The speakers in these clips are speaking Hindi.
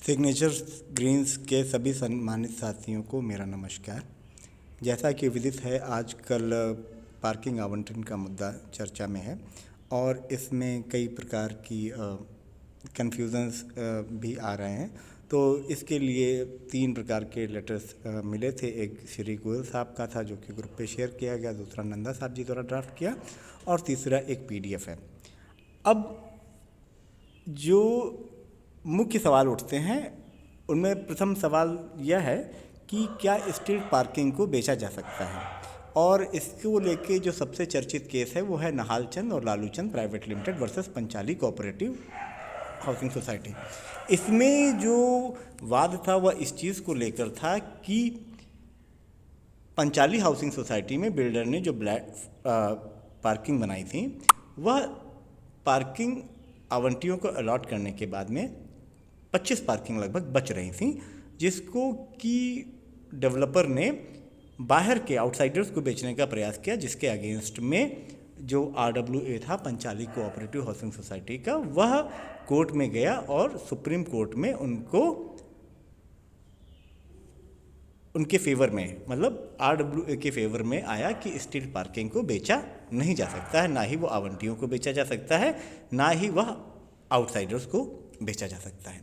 सिग्नेचर ग्रीन्स के सभी सम्मानित साथियों को मेरा नमस्कार। जैसा कि विदित है, आजकल पार्किंग आवंटन का मुद्दा चर्चा में है और इसमें कई प्रकार की कन्फ्यूज़न्स भी आ रहे हैं। तो इसके लिए 3 प्रकार के लेटर्स मिले थे। एक श्री गोयल साहब का था जो कि ग्रुप पे शेयर किया गया, दूसरा नंदा साहब जी द्वारा ड्राफ्ट किया और तीसरा एक PDF है। अब जो मुख्य सवाल उठते हैं उनमें प्रथम सवाल यह है कि क्या स्ट्रीट पार्किंग को बेचा जा सकता है, और इसको लेके जो सबसे चर्चित केस है वो है नहालचंद और Laluchand private limited versus Panchali cooperative housing society. इसमें जो वाद था वह इस चीज़ को लेकर था कि पंचाली हाउसिंग सोसाइटी में बिल्डर ने जो पार्किंग बनाई थी, वह पार्किंग आवंटियों को अलॉट करने के बाद में 25 पार्किंग लगभग बच रही थी, जिसको कि डेवलपर ने बाहर के आउटसाइडर्स को बेचने का प्रयास किया, जिसके अगेंस्ट में जो RWA था पंचाली कोऑपरेटिव हाउसिंग सोसाइटी का, वह कोर्ट में गया और सुप्रीम कोर्ट में उनके फेवर में, मतलब RWA के फेवर में आया कि स्ट्रीट पार्किंग को बेचा नहीं जा सकता है, ना ही वो आवंटियों को बेचा जा सकता है, ना ही वह आउटसाइडर्स को बेचा जा सकता है।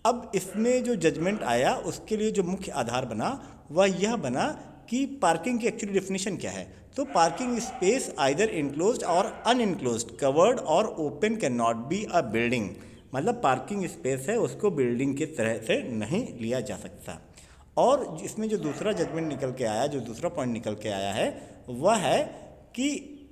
अब इसमें जो जजमेंट आया उसके लिए जो मुख्य आधार बना वह यह बना कि पार्किंग की एक्चुअली डेफिनेशन क्या है। तो पार्किंग स्पेस आइदर इनक्लोज्ड और अनइनक्लोज्ड, कवर्ड और open can not be a building, मतलब पार्किंग स्पेस है उसको बिल्डिंग की तरह से नहीं लिया जा सकता। और इसमें जो दूसरा जजमेंट निकल के आया, जो दूसरा पॉइंट निकल के आया है वह है कि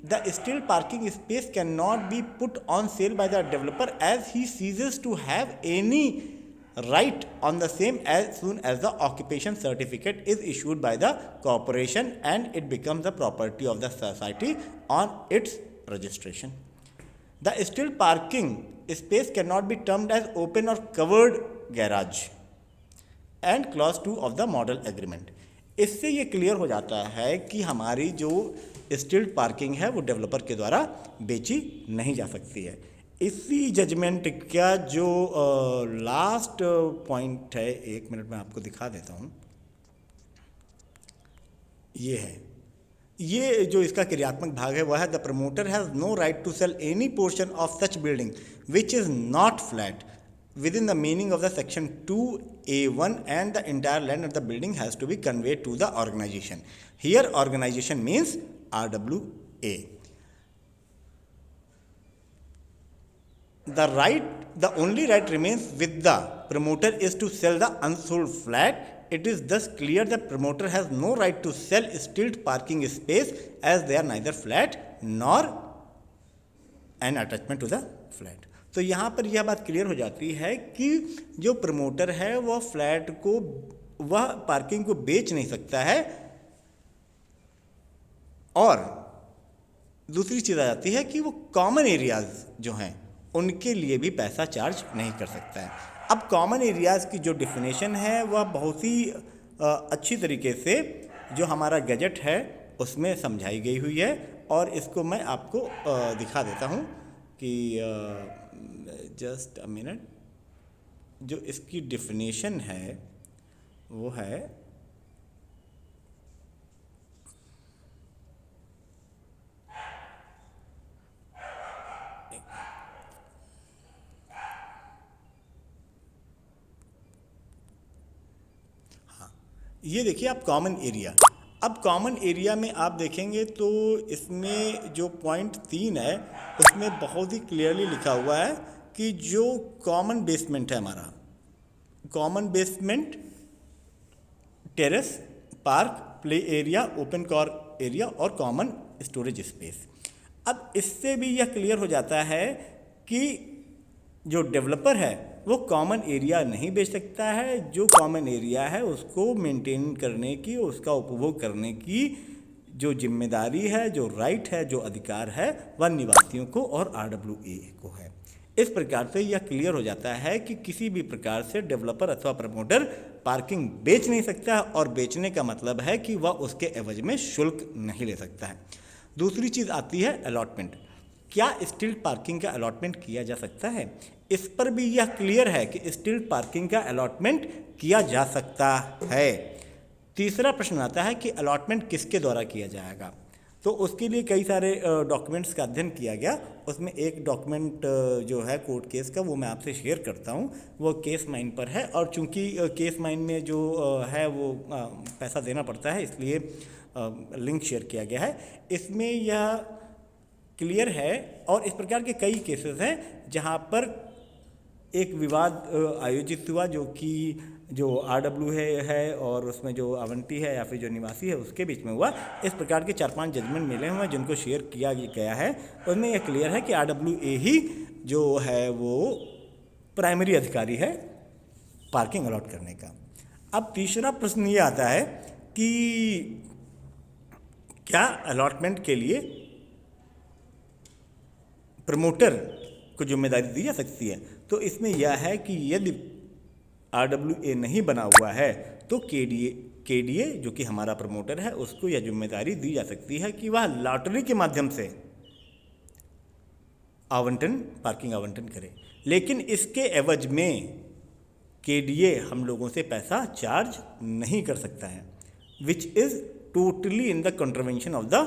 the still parking space can not be put on sale by the developer as he ceases to have any right on the same as soon as the occupation certificate is issued by the corporation and it becomes the property of the society on its registration. The still parking space cannot be termed as open or covered garage and clause 2 of the model agreement. इससे ये क्लियर हो जाता है कि हमारी जो स्टिल्ड पार्किंग है वो डेवलपर के द्वारा बेची नहीं जा सकती है। इसी जजमेंट का जो लास्ट पॉइंट है, 1 मिनट में आपको दिखा देता हूँ, ये है। ये जो इसका क्रियात्मक भाग है वह है the promoter has no right to sell any portion of such building which is not flat within the meaning of the section 2A1 and the entire land of the building has to be conveyed to the organization. Here organization means RWA. The only right remains with the promoter is to sell the unsold flat. It is thus clear that promoter has no right to sell stilt parking space as they are neither flat nor an attachment to the flat. तो यहाँ पर यह बात क्लियर हो जाती है कि जो प्रमोटर है वह फ्लैट को, वह पार्किंग को बेच नहीं सकता है, और दूसरी चीज़ आ जाती है कि वो कॉमन एरियाज़ जो हैं उनके लिए भी पैसा चार्ज नहीं कर सकता है। अब कॉमन एरियाज़ की जो डेफिनेशन है वह बहुत ही अच्छी तरीके से जो हमारा गजट है उसमें समझाई गई हुई है, और इसको मैं आपको दिखा देता हूँ कि जस्ट अ मिनट। जो इसकी डेफिनेशन है वो है ये देखिए आप कॉमन एरिया। अब कॉमन एरिया में आप देखेंगे तो इसमें जो पॉइंट 3 है उसमें बहुत ही क्लियरली लिखा हुआ है कि जो कॉमन बेसमेंट है हमारा, common basement, terrace, park, play area, open car area और कॉमन स्टोरेज स्पेस। अब इससे भी यह क्लियर हो जाता है कि जो डेवलपर है वो कॉमन एरिया नहीं बेच सकता है। जो कॉमन एरिया है उसको मेंटेन करने की, उसका उपभोग करने की जो जिम्मेदारी है, जो राइट है, जो अधिकार है, वह निवासियों को और RWA को है। इस प्रकार से यह क्लियर हो जाता है कि किसी भी प्रकार से डेवलपर अथवा प्रमोटर पार्किंग बेच नहीं सकता है, और बेचने का मतलब है कि वह उसके एवज में शुल्क नहीं ले सकता है। दूसरी चीज़ आती है अलॉटमेंट। क्या स्ट्रीट पार्किंग का अलॉटमेंट किया जा सकता है? इस पर भी यह क्लियर है कि स्ट्रीट पार्किंग का अलॉटमेंट किया जा सकता है। तीसरा प्रश्न आता है कि अलॉटमेंट किसके द्वारा किया जाएगा। तो उसके लिए कई सारे डॉक्यूमेंट्स का अध्ययन किया गया। उसमें एक डॉक्यूमेंट जो है कोर्ट केस का, वो मैं आपसे शेयर करता हूँ। वो केस माइन पर है, और चूंकि केस माइन में जो है वो पैसा देना पड़ता है, इसलिए लिंक शेयर किया गया है। इसमें यह क्लियर है, और इस प्रकार के कई केसेस हैं जहाँ पर एक विवाद आयोजित हुआ, जो कि जो RW है और उसमें जो आवंटी है या फिर जो निवासी है उसके बीच में हुआ। इस प्रकार के 4-5 जजमेंट मिले हुए हैं जिनको शेयर किया गया है। उसमें यह क्लियर है कि RWA ही जो है वो प्राइमरी अधिकारी है पार्किंग अलॉट करने का। अब तीसरा प्रश्न ये आता है कि क्या अलॉटमेंट के लिए प्रमोटर को जिम्मेदारी दी जा सकती है? तो इसमें यह है कि यदि RWA नहीं बना हुआ है तो KDA जो कि हमारा प्रमोटर है, उसको यह जिम्मेदारी दी जा सकती है कि वह लॉटरी के माध्यम से पार्किंग आवंटन करे। लेकिन इसके एवज में KDA हम लोगों से पैसा चार्ज नहीं कर सकता है, विच is totally in the contravention of the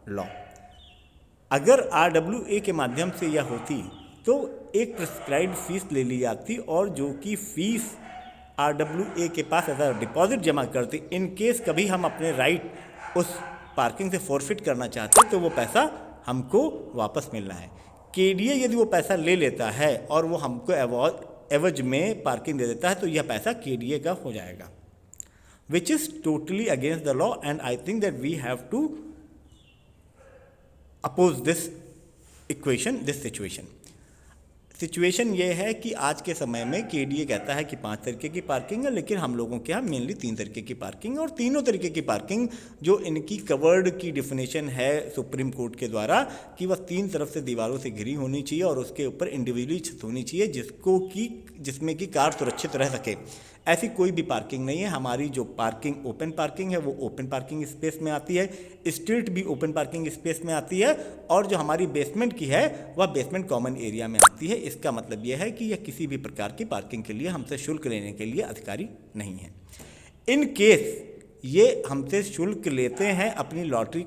law. अगर RWA के माध्यम से यह होती तो एक प्रिस्क्राइब्ड फीस ले ली जाती, और जो कि फीस RWA के पास ऐसा डिपॉजिट जमा करती। इन केस कभी हम अपने राइट उस पार्किंग से फॉरफिट करना चाहते तो वो पैसा हमको वापस मिलना है। KDA यदि वो पैसा ले लेता है और वो हमको एवज में पार्किंग दे देता है तो यह पैसा KDA का हो जाएगा, which is totally against the law, and I think that we have to oppose this equation, this situation ये है कि आज के समय में KDA कहता है कि 5 तरीके की पार्किंग है, लेकिन हम लोगों के यहाँ मेनली 3 तरीके की पार्किंग है, और तीनों तरीके की पार्किंग जो इनकी कवर्ड की डिफिनेशन है सुप्रीम कोर्ट के द्वारा कि वह 3 तरफ से दीवारों से घिरी होनी चाहिए और उसके ऊपर इंडिविजुअली छत होनी चाहिए जिसमें कि कार सुरक्षित रह सके। ऐसी कोई भी पार्किंग नहीं है। हमारी जो पार्किंग ओपन पार्किंग है वो ओपन पार्किंग स्पेस में आती है, स्ट्रीट भी ओपन पार्किंग स्पेस में आती है, और जो हमारी बेसमेंट की है वह बेसमेंट कॉमन एरिया में आती है। इसका मतलब यह है कि यह किसी भी प्रकार की पार्किंग के लिए हमसे शुल्क लेने के लिए अधिकारी नहीं है। इन केस ये हमसे शुल्क लेते हैं अपनी लॉटरी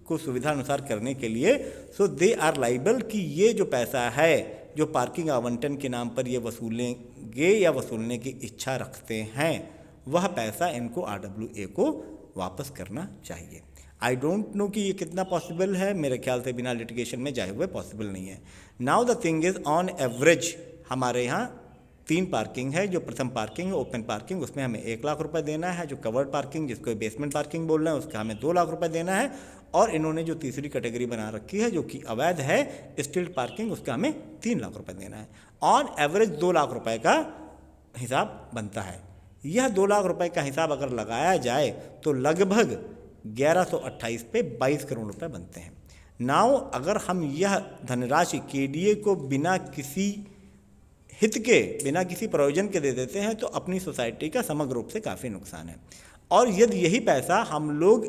को सुविधा अनुसार करने के लिए, सो दे आर लाइबल कि ये जो पैसा है जो पार्किंग आवंटन के नाम पर ये वसूलेंगे या वसूलने की इच्छा रखते हैं, वह पैसा इनको RWA को वापस करना चाहिए। आई डोंट नो कि ये कितना पॉसिबल है, मेरे ख्याल से बिना लिटिगेशन में जाए हुए पॉसिबल नहीं है। Now the thing is on average हमारे यहाँ 3 पार्किंग है। जो प्रथम पार्किंग है ओपन पार्किंग, उसमें हमें 1 लाख रुपए देना है। जो कवर्ड पार्किंग जिसको बेसमेंट पार्किंग बोल रहे हैं उसका हमें 2 लाख रुपए देना है। और इन्होंने जो तीसरी कैटेगरी बना रखी है जो कि अवैध है स्ट्रीट पार्किंग, उसका हमें 3 लाख रुपए देना है। ऑन एवरेज 2 लाख रुपए का हिसाब बनता है। यह 2 लाख रुपए का हिसाब अगर लगाया जाए तो लगभग 1128 पे 22 करोड़ रुपए बनते हैं। नाउ अगर हम यह धनराशि KDA को बिना किसी हित के, बिना किसी प्रयोजन के दे देते हैं तो अपनी सोसाइटी का समग्र रूप से काफ़ी नुकसान है। और यदि यही पैसा हम लोग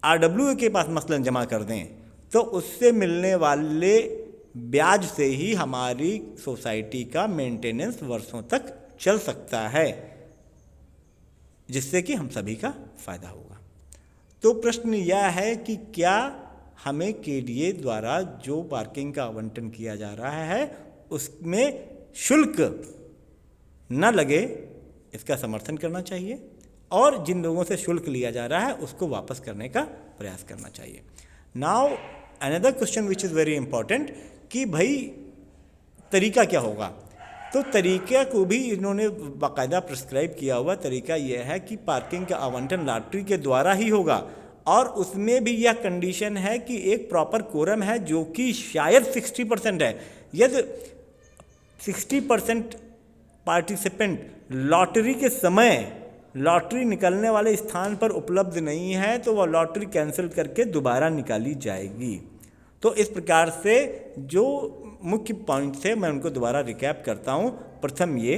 RWA के पास मसलन जमा कर दें तो उससे मिलने वाले ब्याज से ही हमारी सोसाइटी का मेंटेनेंस वर्षों तक चल सकता है, जिससे कि हम सभी का फ़ायदा होगा। तो प्रश्न यह है कि क्या हमें KDA द्वारा जो पार्किंग का आवंटन किया जा रहा है उसमें शुल्क न लगे, इसका समर्थन करना चाहिए, और जिन लोगों से शुल्क लिया जा रहा है उसको वापस करने का प्रयास करना चाहिए। Now another question which is very important कि भाई तरीका क्या होगा। तो तरीके को भी इन्होंने बाकायदा प्रिस्क्राइब किया हुआ तरीका यह है कि पार्किंग का आवंटन लॉटरी के द्वारा ही होगा, और उसमें भी यह कंडीशन है कि एक प्रॉपर कोरम है जो कि शायद 60% है। यदि 60% पार्टिसिपेंट लॉटरी के समय लॉटरी निकलने वाले स्थान पर उपलब्ध नहीं है तो वह लॉटरी कैंसिल करके दोबारा निकाली जाएगी। तो इस प्रकार से जो मुख्य पॉइंट थे मैं उनको दोबारा रिकैप करता हूँ। प्रथम ये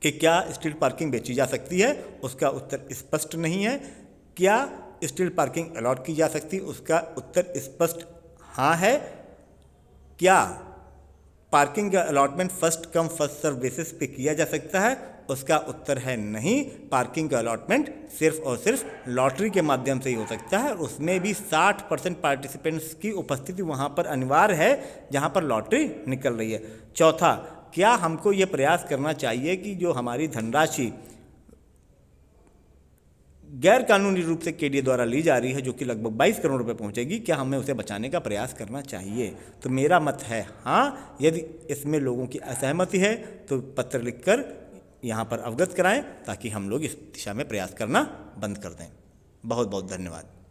कि क्या स्ट्रीट पार्किंग बेची जा सकती है, उसका उत्तर स्पष्ट नहीं है। क्या स्ट्रीट पार्किंग अलॉट की जा सकती है, उसका उत्तर स्पष्ट हाँ है। क्या पार्किंग का allotment first come first serve basis पे किया जा सकता है? उसका उत्तर है नहीं। पार्किंग का अलॉटमेंट सिर्फ और सिर्फ लॉटरी के माध्यम से ही हो सकता है, और उसमें भी 60% पार्टिसिपेंट्स की उपस्थिति वहाँ पर अनिवार्य है जहाँ पर लॉटरी निकल रही है। चौथा, क्या हमको ये प्रयास करना चाहिए कि जो हमारी धनराशि गैर कानूनी रूप से केडीए द्वारा ली जा रही है, जो कि लगभग 22 करोड़ रुपए पहुंचेगी, क्या हमें उसे बचाने का प्रयास करना चाहिए? तो मेरा मत है हाँ। यदि इसमें लोगों की असहमति है तो पत्र लिखकर यहाँ पर अवगत कराएं, ताकि हम लोग इस दिशा में प्रयास करना बंद कर दें। बहुत बहुत धन्यवाद।